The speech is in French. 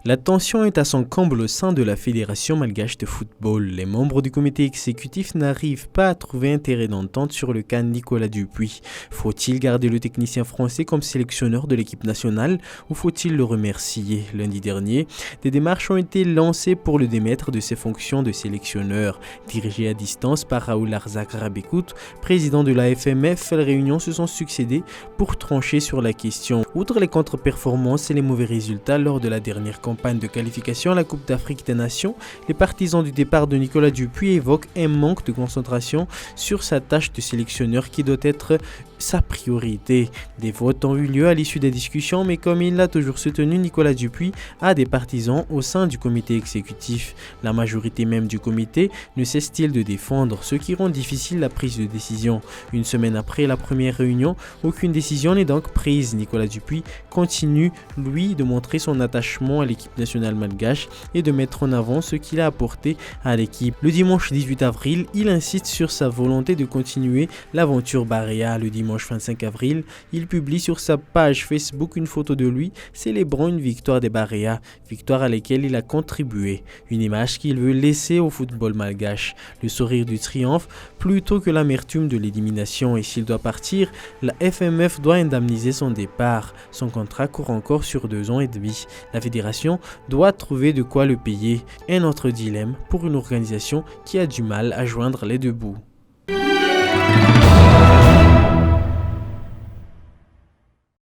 La tension est à son comble au sein de la Fédération malgache de football. Les membres du comité exécutif n'arrivent pas à trouver un terrain d'entente sur le cas Nicolas Dupuis. Faut-il garder le technicien français comme sélectionneur de l'équipe nationale ou faut-il le remercier? Lundi dernier, des démarches ont été lancées pour le démettre de ses fonctions de sélectionneur. Dirigé à distance par Raoul Arzak Rabekout, président de la FMF, les réunions se sont succédées pour trancher sur la question. Outre les contre-performances et les mauvais résultats lors de la dernière campagne de qualification à la Coupe d'Afrique des Nations, les partisans du départ de Nicolas Dupuis évoquent un manque de concentration sur sa tâche de sélectionneur qui doit être sa priorité. Des votes ont eu lieu à l'issue des discussions, mais comme il l'a toujours soutenu, Nicolas Dupuis a des partisans au sein du comité exécutif. La majorité même du comité ne cesse-t-il de défendre, ce qui rend difficile la prise de décision. Une semaine après la première réunion, aucune décision n'est donc prise. Nicolas Dupuis continue, lui, de montrer son attachement à l'équipe nationale malgache et de mettre en avant ce qu'il a apporté à l'équipe. Le dimanche 18 avril, il insiste sur sa volonté de continuer l'aventure Barea. Le dimanche 25 avril, il publie sur sa page Facebook une photo de lui célébrant une victoire des Barea, victoire à laquelle il a contribué. Une image qu'il veut laisser au football malgache. Le sourire du triomphe plutôt que l'amertume de l'élimination. Et s'il doit partir, la FMF doit indemniser son départ. Son contrat court encore sur 2 ans et demi. La fédération doit trouver de quoi le payer. Un autre dilemme pour une organisation qui a du mal à joindre les deux bouts.